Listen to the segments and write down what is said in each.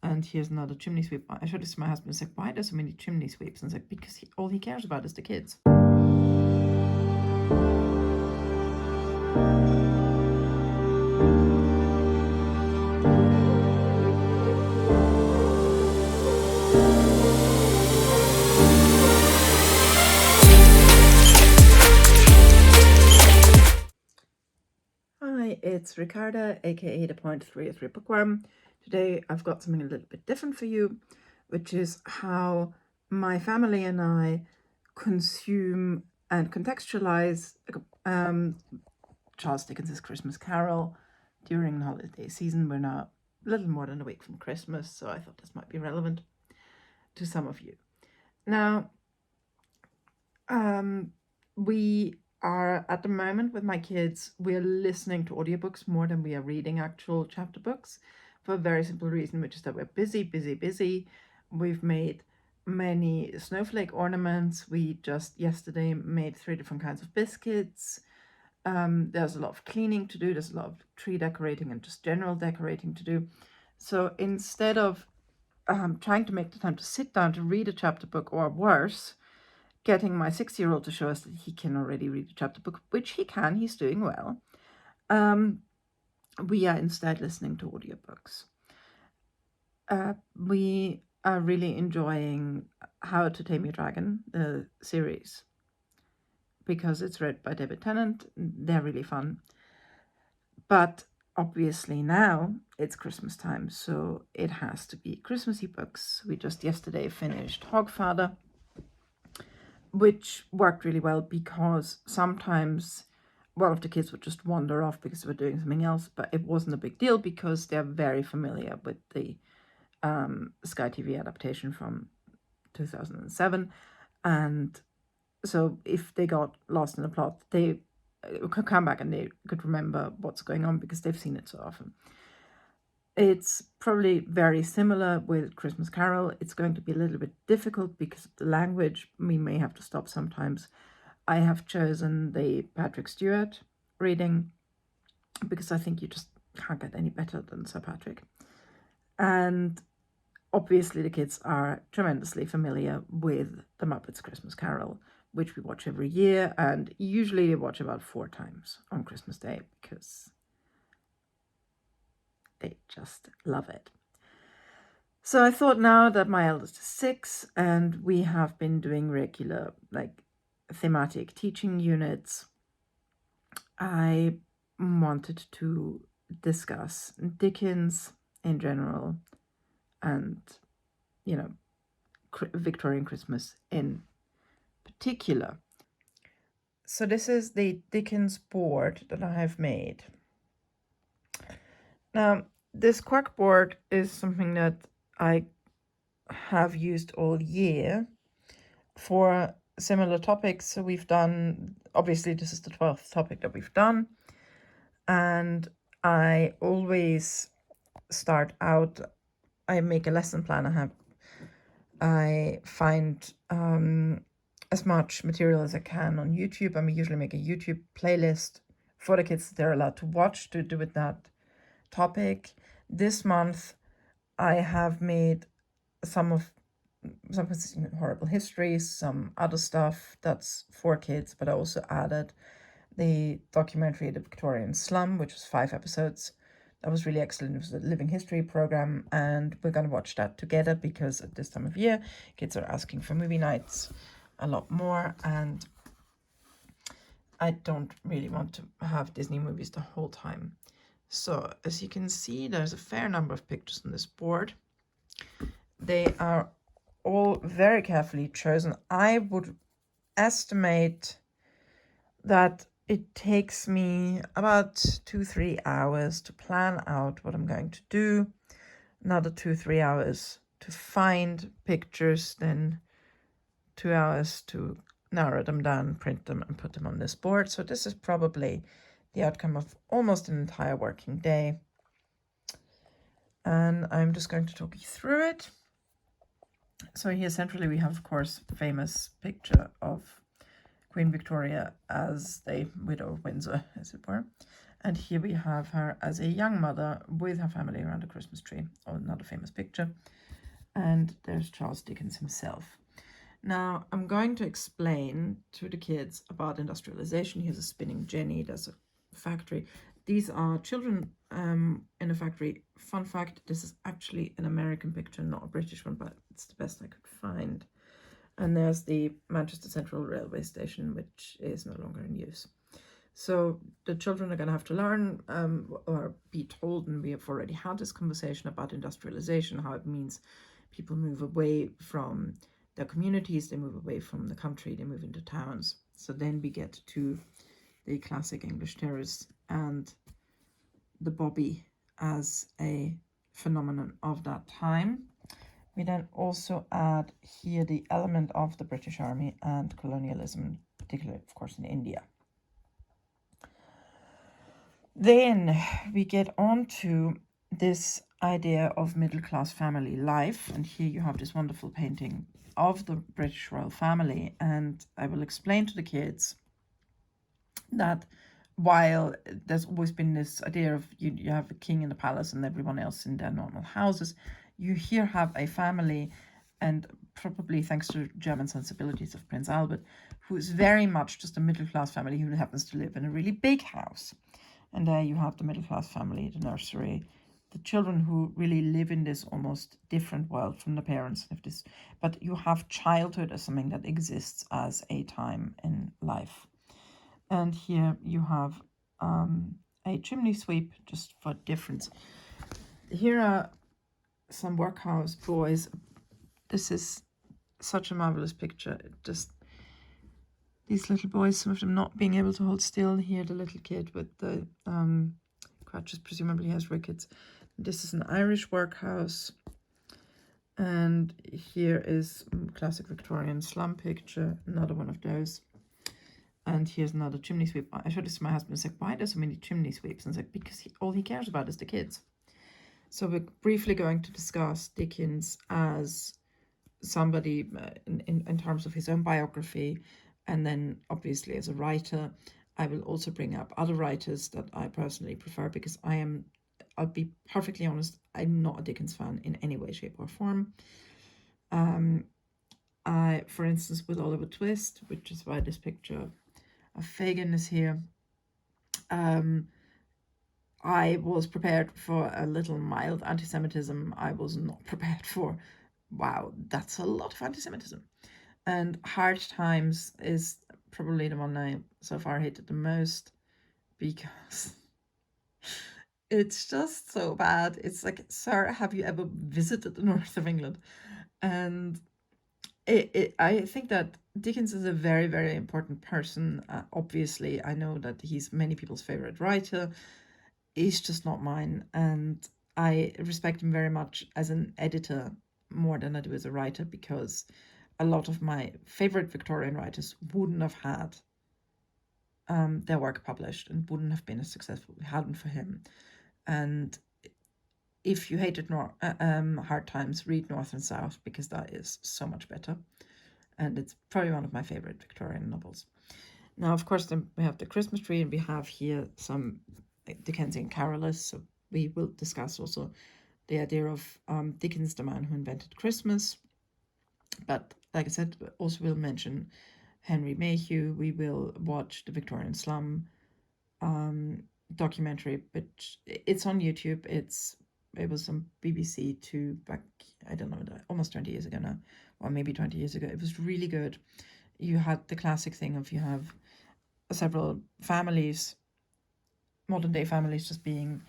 And here's another chimney sweep. I showed this to my husband. He's like, why are there so many chimney sweeps? And it's like, because all he cares about is the kids. Hi, it's Ricarda, aka the 0.33 Bookworm. Today I've got something a little bit different for you, which is how my family and I consume and contextualize Charles Dickens' Christmas Carol during the holiday season. We're now a little more than a week from Christmas, so I thought this might be relevant to some of you. Now, we are at the moment with my kids, we're listening to audiobooks more than we are reading actual chapter books, for a very simple reason, which is that we're busy. We've made many snowflake ornaments. We just yesterday made 3 different kinds of biscuits. There's a lot of cleaning to do. There's a lot of tree decorating and just general decorating to do. So instead of trying to make the time to sit down to read a chapter book, or worse, getting my 6-year-old to show us that he can already read a chapter book, which he can, he's doing well, we are instead listening to audiobooks. We are really enjoying How to Tame Your Dragon, the series, because it's read by David Tennant. They're really fun. But obviously now it's Christmas time, so it has to be Christmassy books. We just yesterday finished Hogfather, which worked really well because sometimes one of the kids would just wander off because we're doing something else, but it wasn't a big deal because they're very familiar with the Sky TV adaptation from 2007. And so if they got lost in the plot, they could come back and they could remember what's going on because they've seen it so often. It's probably very similar with Christmas Carol. It's going to be a little bit difficult because of the language. We may have to stop sometimes. I have chosen the Patrick Stewart reading because I think you just can't get any better than Sir Patrick. And obviously the kids are tremendously familiar with the Muppets Christmas Carol, which we watch every year, and usually they watch about 4 times on Christmas Day because they just love it. So I thought, now that my eldest is 6 and we have been doing regular thematic teaching units, I wanted to discuss Dickens in general and, Victorian Christmas in particular. So this is the Dickens board that I have made. Now, this cork board is something that I have used all year for similar topics. So we've done, obviously this is the 12th topic that we've done, and I always start out, I make a lesson plan. I find as much material as I can on YouTube. I usually make a YouTube playlist for the kids that they're allowed to watch to do with that topic. This month I have made some consisting of horrible histories, some other stuff that's for kids, but I also added the documentary The Victorian Slum, which was 5 episodes. That was really excellent. It was a living history program, and we're going to watch that together because at this time of year kids are asking for movie nights a lot more, and I don't really want to have Disney movies the whole time. So as you can see, there's a fair number of pictures on this board. They are all very carefully chosen. I would estimate that it takes me about 2-3 hours to plan out what I'm going to do. Another 2-3 hours to find pictures, then 2 hours to narrow them down, print them, and put them on this board. So this is probably the outcome of almost an entire working day. And I'm just going to talk you through it. So here centrally we have, of course, the famous picture of Queen Victoria as the Widow of Windsor, as it were. And here we have her as a young mother with her family around a Christmas tree, or another famous picture. And there's Charles Dickens himself. Now, I'm going to explain to the kids about industrialization. Here's a spinning jenny, there's a factory. These are children in a factory. Fun fact, this is actually an American picture, not a British one, but it's the best I could find. And there's the Manchester Central Railway Station, which is no longer in use. So the children are going to have to learn or be told, and we have already had this conversation about industrialization, how it means people move away from their communities, they move away from the country, they move into towns. So then we get to the classic English terrace and the bobby as a phenomenon of that time. We then also add here the element of the British Army and colonialism, particularly, of course, in India. Then we get on to this idea of middle-class family life. And here you have this wonderful painting of the British royal family. And I will explain to the kids that while there's always been this idea of you have a king in the palace and everyone else in their normal houses, you here have a family, and probably thanks to German sensibilities of Prince Albert, who is very much just a middle-class family who happens to live in a really big house. And there you have the middle-class family, the nursery, the children who really live in this almost different world from the parents. But you have childhood as something that exists as a time in life. And here you have a chimney sweep, just for difference. Here are some workhouse boys. This is such a marvelous picture. Just these little boys, some of them not being able to hold still. Here, the little kid with the crutches, presumably has rickets. This is an Irish workhouse. And here is classic Victorian slum picture, another one of those. And here's another chimney sweep. I showed this to my husband. It's like, why are there so many chimney sweeps? And it's like, because all he cares about is the kids. So we're briefly going to discuss Dickens as somebody in terms of his own biography, and then obviously as a writer. I will also bring up other writers that I personally prefer, because I'll be perfectly honest, I'm not a Dickens fan in any way, shape or form. For instance, with Oliver Twist, which is why this picture of Fagin is here, I was prepared for a little mild anti-Semitism. I was not prepared for, wow, that's a lot of anti-Semitism. And Hard Times is probably the one I so far hated the most, because it's just so bad. It's like, sir, have you ever visited the north of England? And I think that Dickens is a very, very important person. Obviously, I know that he's many people's favorite writer. He's just not mine. And I respect him very much as an editor more than I do as a writer, because a lot of my favorite Victorian writers wouldn't have had their work published and wouldn't have been as successful if it hadn't for him. And if you hated Hard Times, read North and South, because that is so much better. And it's probably one of my favorite Victorian novels. Now, of course, then we have the Christmas tree, and we have here some Dickensian carolers. So we will discuss also the idea of Dickens, the man who invented Christmas. But like I said, also we'll mention Henry Mayhew. We will watch the Victorian slum documentary, which it's on YouTube. It was on BBC 2 back, I don't know, almost 20 years ago now, or maybe 20 years ago. It was really good. You had the classic thing of you have several families, modern day families, just being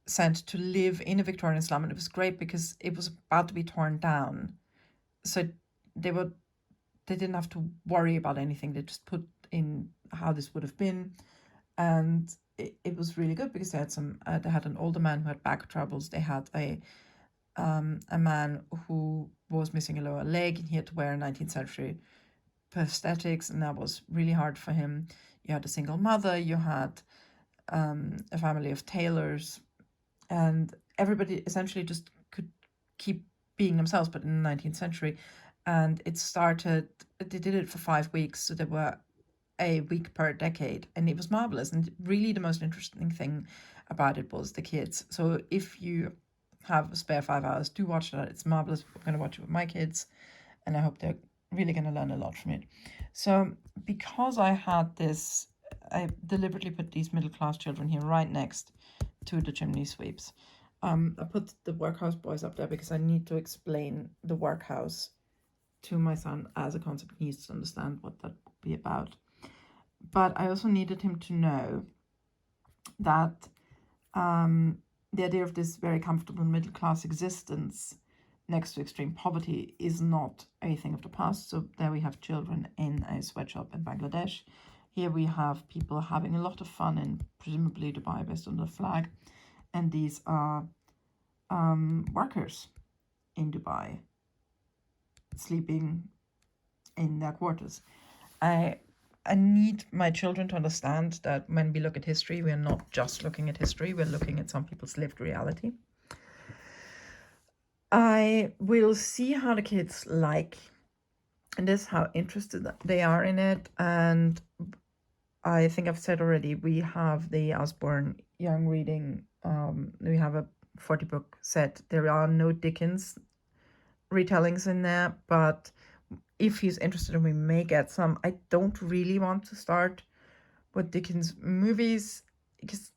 sent to live in a Victorian slum, and it was great because it was about to be torn down. So they didn't have to worry about anything. They just put in how this would have been, and it was really good because they had an older man who had back troubles. They had a man who was missing a lower leg, and he had to wear 19th century prosthetics, and that was really hard for him. You had a single mother. You had a family of tailors, and everybody essentially just could keep being themselves, but in the 19th century. And they did it for 5 weeks. So there were a week per decade, and it was marvelous. And really the most interesting thing about it was the kids. So if you have a spare 5 hours, do watch that. It's marvelous. I'm going to watch it with my kids, and I hope they're really going to learn a lot from it. So because I had this, I deliberately put these middle class children here right next to the chimney sweeps. I put the workhouse boys up there because I need to explain the workhouse to my son as a concept. He needs to understand what that would be about. But I also needed him to know that the idea of this very comfortable middle class existence next to extreme poverty is not a thing of the past. So there we have children in a sweatshop in Bangladesh. Here we have people having a lot of fun in presumably Dubai based on the flag. And these are workers in Dubai sleeping in their quarters. I need my children to understand that when we look at history, we're not just looking at history, we're looking at some people's lived reality. I will see how the kids like this, how interested they are in it. And I think I've said already, we have the Osborne Young Reading, we have a 40-book set. There are no Dickens retellings in there, but if he's interested and we may get some, I don't really want to start with Dickens movies because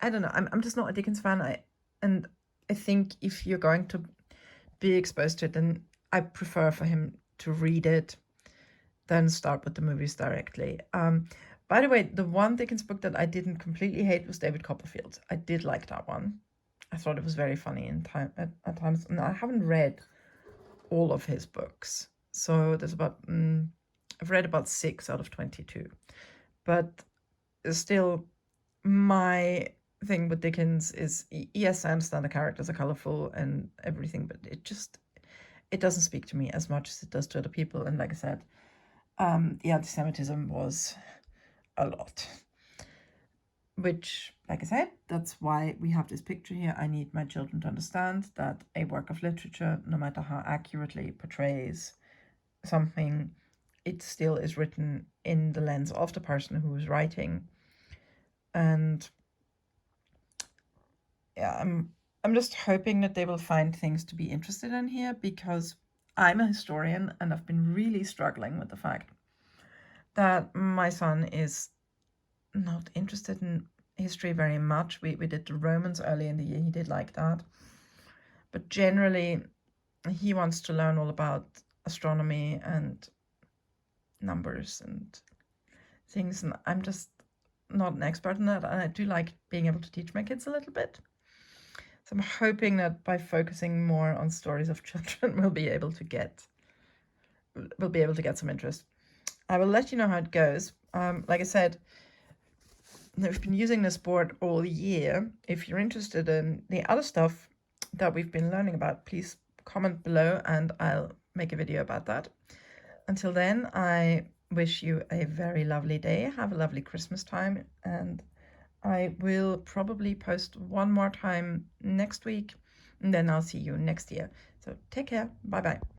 I don't know, I'm just not a Dickens fan. I think if you're going to be exposed to it, then I prefer for him to read it than start with the movies directly. By the way, the one Dickens book that I didn't completely hate was David Copperfield. I did like that one. I thought it was very funny at times, and I haven't read all of his books. So there's about, I've read about 6 out of 22. But still, my thing with Dickens is, yes, I understand the characters are colorful and everything, but it doesn't speak to me as much as it does to other people. And like I said, the anti-Semitism was a lot. Which, like I said, that's why we have this picture here. I need my children to understand that a work of literature, no matter how accurately it portrays something, it still is written in the lens of the person who is writing. And yeah, I'm just hoping that they will find things to be interested in here, because I'm a historian and I've been really struggling with the fact that my son is not interested in history very much. We did the Romans early in the year. He did like that. But generally, he wants to learn all about astronomy and numbers and things. And I'm just not an expert in that. And I do like being able to teach my kids a little bit. So I'm hoping that by focusing more on stories of children, we'll be able to get some interest. I will let you know how it goes. Like I said, we've been using this board all year. If you're interested in the other stuff that we've been learning about, please comment below and I'll make a video about that. Until then, I wish you a very lovely day. Have a lovely Christmas time, and I will probably post one more time next week, and then I'll see you next year. So take care. Bye-bye.